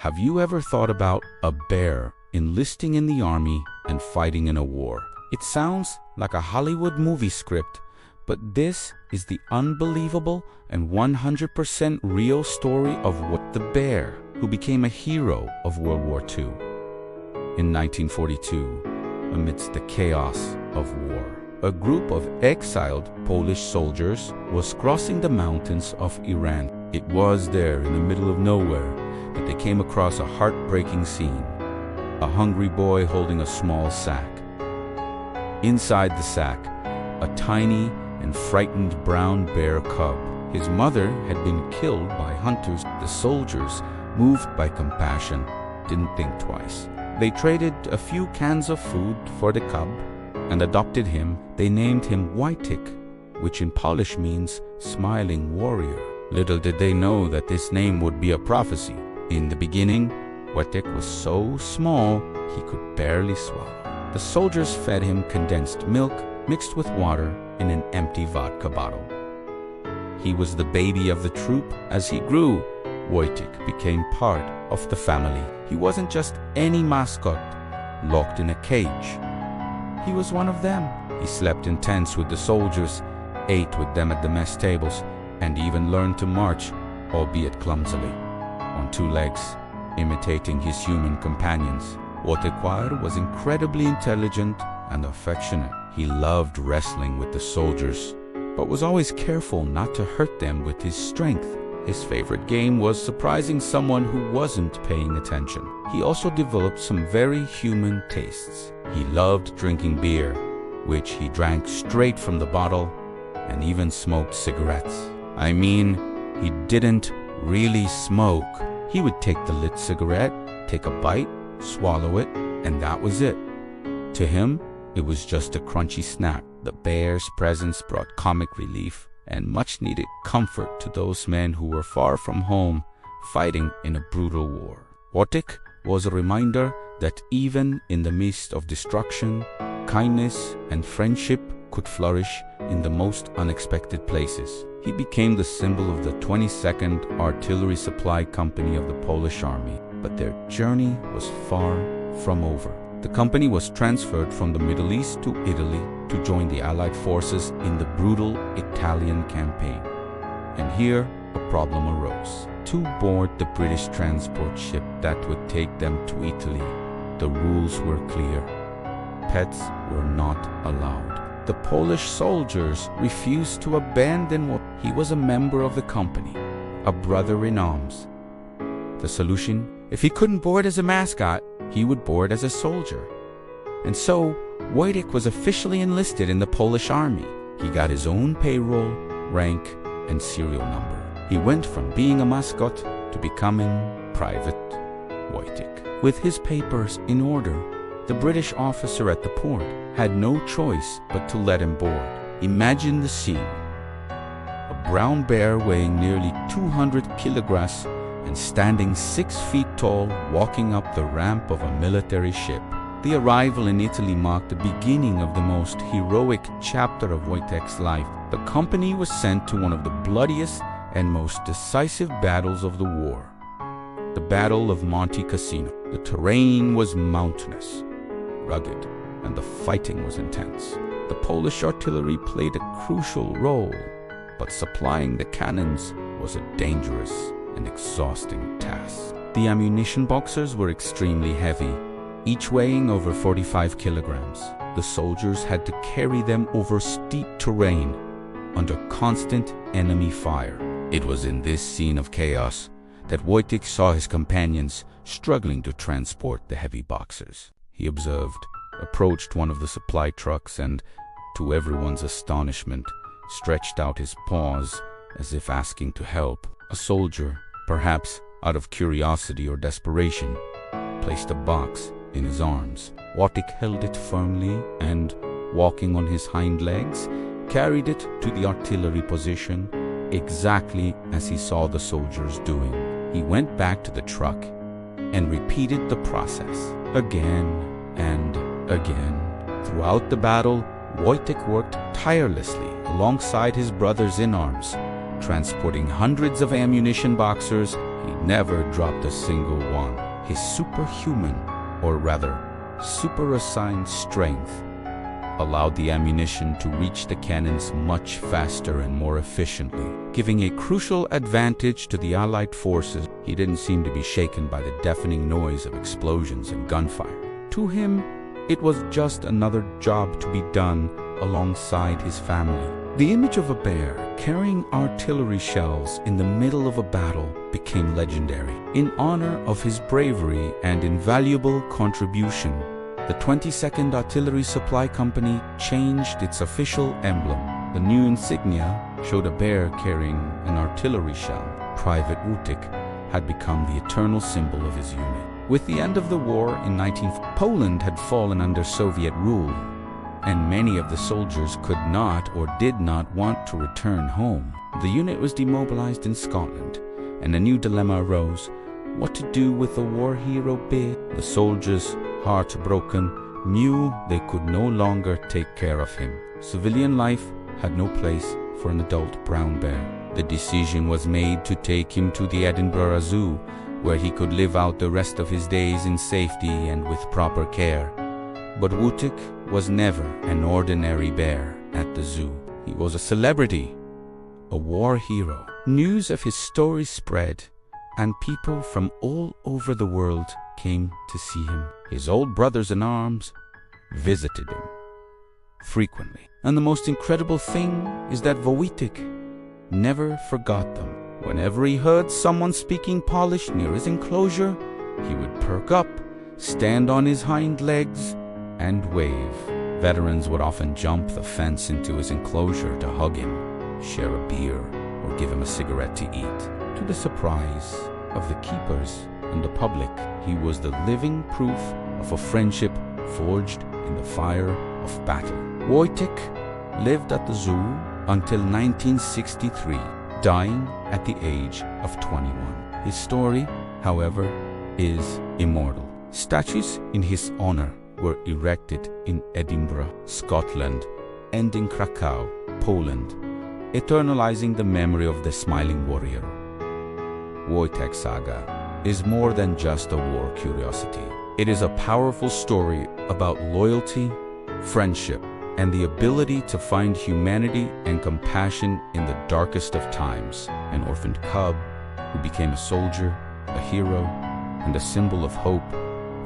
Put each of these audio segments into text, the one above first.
Have you ever thought about a bear enlisting in the army and fighting in a war? It sounds like a Hollywood movie script, but this is the unbelievable and 100% real story of Wojtek the Bear, who became a hero of World War II. In 1942, amidst the chaos of war, a group of exiled Polish soldiers was crossing the mountains of Iran. It was there in the middle of nowhere that they came across a heartbreaking scene. A hungry boy holding a small sack. Inside the sack, a tiny and frightened brown bear cub. His mother had been killed by hunters. The soldiers, moved by compassion, didn't think twice. They traded a few cans of food for the cub and adopted him. They named him Wojtek, which in Polish means smiling warrior. Little did they know that this name would be a prophecy. In the beginning, Wojtek was so small he could barely swallow. The soldiers fed him condensed milk mixed with water in an empty vodka bottle. He was the baby of the troop. As he grew, Wojtek became part of the family. He wasn't just any mascot locked in a cage. He was one of them. He slept in tents with the soldiers, ate with them at the mess tables, and even learned to march, albeit clumsily, on two legs, imitating his human companions. Wojtek was incredibly intelligent and affectionate. He loved wrestling with the soldiers, but was always careful not to hurt them with his strength. His favorite game was surprising someone who wasn't paying attention. He also developed some very human tastes. He loved drinking beer, which he drank straight from the bottle, and even smoked cigarettes. I mean, he didn't really smoke. He would take the lit cigarette, take a bite, swallow it, and that was it. To him, it was just a crunchy snack. The bear's presence brought comic relief and much-needed comfort to those men who were far from home, fighting in a brutal war. Wojtek was a reminder that even in the midst of destruction, kindness and friendship could flourish in the most unexpected places. He became the symbol of the 22nd Artillery Supply Company of the Polish Army, but their journey was far from over. The company was transferred from the Middle East to Italy to join the Allied forces in the brutal Italian campaign. And here, a problem arose. To board the British transport ship that would take them to Italy, the rules were clear. Pets were not allowed. The Polish soldiers refused to abandon what he was a member of the company, a brother in arms. The solution? If he couldn't board as a mascot, he would board as a soldier. And so, Wojtek was officially enlisted in the Polish army. He got his own payroll, rank, and serial number. He went from being a mascot to becoming Private Wojtek. With his papers in order, the British officer at the port had no choice but to let him board. Imagine the scene. A brown bear weighing nearly 200 kilograms and standing 6 feet tall, walking up the ramp of a military ship. The arrival in Italy marked the beginning of the most heroic chapter of Wojtek's life. The company was sent to one of the bloodiest and most decisive battles of the war, the Battle of Monte Cassino. The terrain was mountainous, rugged, and the fighting was intense. The Polish artillery played a crucial role, but supplying the cannons was a dangerous and exhausting task. The ammunition boxes were extremely heavy, each weighing over 45 kilograms. The soldiers had to carry them over steep terrain under constant enemy fire. It was in this scene of chaos that Wojtek saw his companions struggling to transport the heavy boxes. He observed, approached one of the supply trucks and, to everyone's astonishment, stretched out his paws as if asking to help. A soldier, perhaps out of curiosity or desperation, placed a box in his arms. Wojtek held it firmly and, walking on his hind legs, carried it to the artillery position exactly as he saw the soldiers doing. He went back to the truck and repeated the process again and again. Throughout the battle, Wojtek worked tirelessly alongside his brothers in arms, transporting hundreds of ammunition boxes. He never dropped a single one. His superhuman, or rather, super-assigned strength allowed the ammunition to reach the cannons much faster and more efficiently, giving a crucial advantage to the Allied forces. He didn't seem to be shaken by the deafening noise of explosions and gunfire. To him, it was just another job to be done alongside his family. The image of a bear carrying artillery shells in the middle of a battle became legendary. In honor of his bravery and invaluable contribution, the 22nd Artillery Supply Company changed its official emblem. The new insignia showed a bear carrying an artillery shell. Private Wojtek had become the eternal symbol of his unit. With the end of the war in Poland had fallen under Soviet rule, and many of the soldiers could not or did not want to return home. The unit was demobilized in Scotland, and a new dilemma arose: what to do with the war hero bear? The soldiers, heartbroken, knew they could no longer take care of him. Civilian life had no place for an adult brown bear. The decision was made to take him to the Edinburgh Zoo, where he could live out the rest of his days in safety and with proper care. But Wojtek was never an ordinary bear at the zoo. He was a celebrity, a war hero. News of his story spread, and people from all over the world came to see him. His old brothers-in-arms visited him frequently. And the most incredible thing is that Wojtek never forgot them. Whenever he heard someone speaking Polish near his enclosure, he would perk up, stand on his hind legs, and wave. Veterans would often jump the fence into his enclosure to hug him, share a beer, or give him a cigarette to eat. To the surprise of the keepers and the public, he was the living proof of a friendship forged in the fire of battle. Wojtek lived at the zoo until 1963, dying at the age of 21. His story, however, is immortal. Statues in his honor were erected in Edinburgh, Scotland, and in Krakow, Poland, eternalizing the memory of the smiling warrior. Wojtek Saga is more than just a war curiosity. It is a powerful story about loyalty, friendship, and the ability to find humanity and compassion in the darkest of times. An orphaned cub who became a soldier, a hero, and a symbol of hope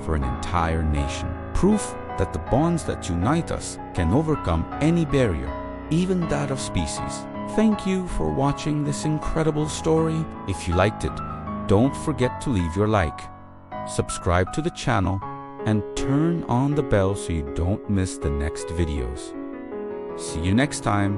for an entire nation. Proof that the bonds that unite us can overcome any barrier, even that of species. Thank you for watching this incredible story. If you liked it, don't forget to leave your like, subscribe to the channel, and turn on the bell so you don't miss the next videos. See you next time.